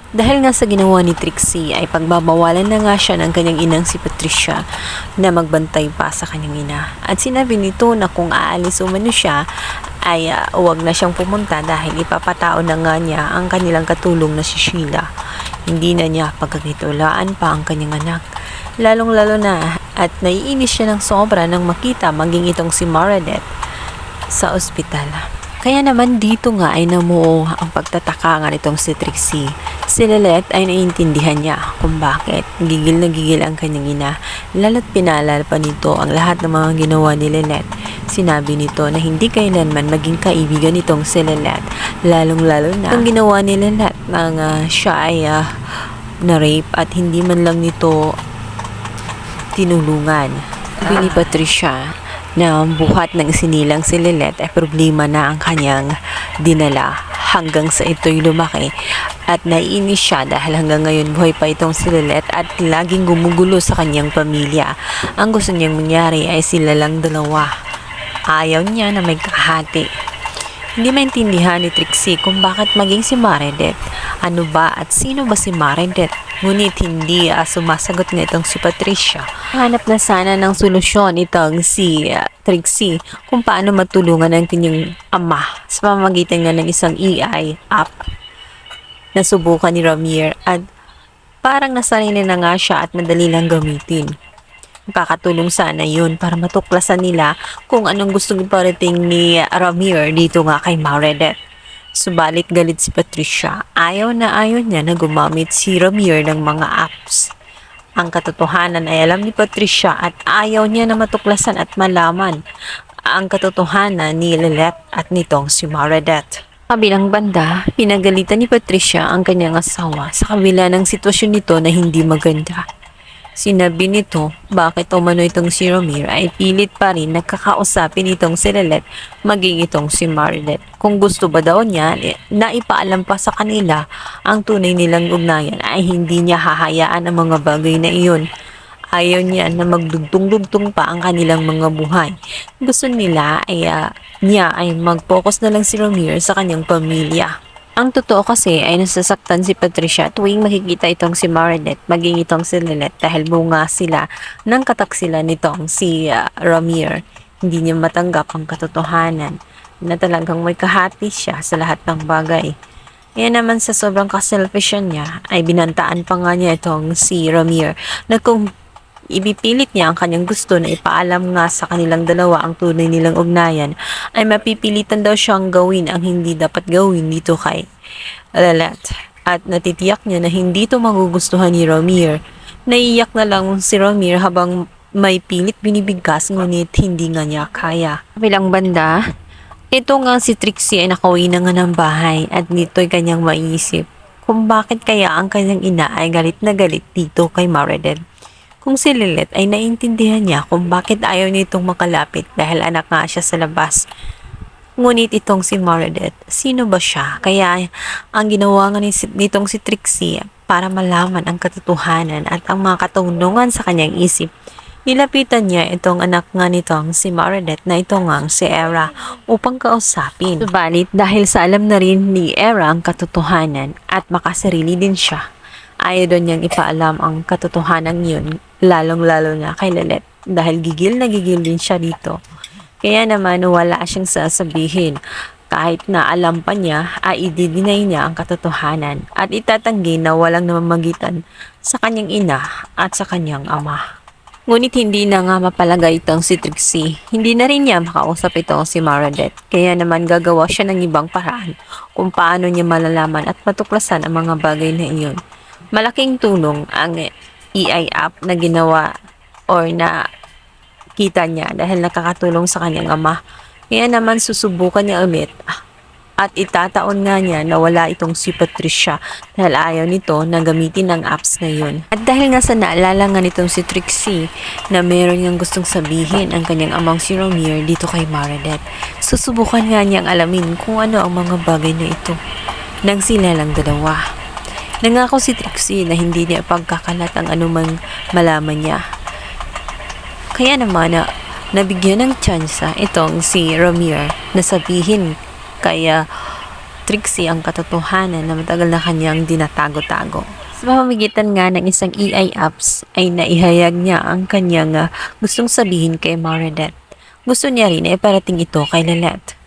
Dahil nga sa ginawa ni Trixie ay pagbabawalan na nga siya ng kanyang inang si Patricia na magbantay pa sa kanyang ina. At sinabi nito na kung aalis umano siya ay huwag na siyang pumunta dahil ipapatao na nga niya ang kanilang katulong na si Sheila. Hindi na niya pagkakitulaan pa ang kanyang anak. Lalong-lalo na at naiinis siya ng sobra nang makita maging itong si Meredith sa ospital. Kaya naman dito nga ay namuo ang pagtataka nga nitong si Trixie. Si Lilette ay naiintindihan niya kung bakit gigil na gigil ang kanyang ina. Lalo't pinaalala pa nito ang lahat ng mga ginawa ni Lilette. Sinabi nito na hindi kailanman maging kaibigan nitong si Lilette. Lalong-lalo na ang ginawa ni Lilette nang siya ay na-rape at hindi man lang nito tinulungan. Sabi ni Patricia na buhat ng sinilang si Lilette ay problema na ang kanyang dinala hanggang sa ito'y lumaki at naiinis siya dahil hanggang ngayon buhay pa itong si Lilette at laging gumugulo sa kanyang pamilya. Ang gusto niyang mangyari ay sila lang dalawa. Ayaw niya na may kahati. Hindi maintindihan ni Trixie kung bakit maging si Meredith. Ano ba at sino ba si Meredith? Ngunit hindi sumasagot nga itong si Patricia. Hanap na sana ng solusyon itong si Trixie kung paano matulungan ang kanyang ama sa pamamagitan nga ng isang AI app na subukan ni Ramir at parang nasanay na nga siya at madali lang gamitin. Kakatulong sana yun para matuklasan nila kung anong gustong iparating ni Ramir dito nga kay Meredith. Subalit galit si Patricia. Ayaw niya na gumamit si Ramir ng mga apps. Ang katotohanan ay alam ni Patricia at ayaw niya na matuklasan at malaman ang katotohanan ni Lilette at nitong si Meredith. Kabilang banda, pinagalitan ni Patricia ang kanyang asawa sa kabila ng sitwasyon nito na hindi maganda. Sinabi nito bakit umano itong si Ramir ay pilit pa rin nagkakausapin itong si Lilette maging itong si Meredith. Kung gusto ba daw niya na ipaalam pa sa kanila ang tunay nilang ugnayan ay hindi niya hahayaan ang mga bagay na iyon. Ayaw niya na magdugtong-dugtong pa ang kanilang mga buhay. Gusto nila niya ay mag-focus na lang si Ramir sa kanyang pamilya. Ang totoo kasi ay nasasaktan si Patricia tuwing makikita itong si Meredith maging itong si Lilette dahil bunga sila ng kataksilan nitong si Ramir. Hindi niya matanggap ang katotohanan na talagang may kahati siya sa lahat ng bagay. Kaya naman sa sobrang kaselfishan niya ay binantaan pa nga niya itong si Ramir na kung ibipilit niya ang kanyang gusto na ipaalam nga sa kanilang dalawa ang tunay nilang ugnayan, ay mapipilitan daw siyang gawin ang hindi dapat gawin dito kay Lilette. At natitiyak niya na hindi ito magugustuhan ni Ramir. Naiiyak na lang si Ramir habang may pilit binibigkas ngunit hindi nga niya kaya. Kabilang banda, ito nga si Trixie ay nakauwi na nga ng bahay at nito'y kanyang maisip kung bakit kaya ang kanyang ina ay galit na galit dito kay Meredith. Kung si Lilette ay naiintindihan niya kung bakit ayaw niya itong makalapit dahil anak nga siya sa labas. Ngunit itong si Meredith, sino ba siya? Kaya ang ginawa nga nitong si Trixie para malaman ang katotohanan at ang mga katanungan sa kanyang isip. Nilapitan niya itong anak nga nitong si Meredith na ito nga si Era upang kausapin. Subalit dahil sa alam na rin ni Era ang katotohanan at makasarili din siya, ayaw doon niyang ipaalam ang katotohanan yun, lalong-lalo na kay Lilette dahil gigil na gigil din siya dito. Kaya naman wala siyang sasabihin. Kahit na alam pa niya, ay i-deny niya ang katotohanan at itatanggi na walang namamagitan sa kanyang ina at sa kanyang ama. Ngunit hindi na nga mapalagay itong si Trixie. Hindi na rin niya makausap itong si Meredith. Kaya naman gagawa siya ng ibang paraan kung paano niya malalaman at matuklasan ang mga bagay na iyon. Malaking tulong ang AI app na ginawa or na kita niya dahil nakakatulong sa kanyang ama. Kaya naman susubukan niya ulit at itataon nga niya na wala itong si Patricia dahil ayaw nito na gamitin ang apps na yun. At dahil nga sa naalala nga nitong si Trixie na meron niyang gustong sabihin ang kanyang amang si Ramir dito kay Meredith, susubukan nga niyang alamin kung ano ang mga bagay na ito nang sila lang dalawa. Nangako si Trixie na hindi niya pagkakalat ang anumang malaman niya. Kaya naman nabigyan ng tsansa itong si Ramir na sabihin kay Trixie ang katotohanan na matagal na kanyang dinatago-tago. Sa pamamagitan nga ng isang AI apps ay naihayag niya ang kanyang gustong sabihin kay Meredith. Gusto niya rin na iparating ito kay Lilette.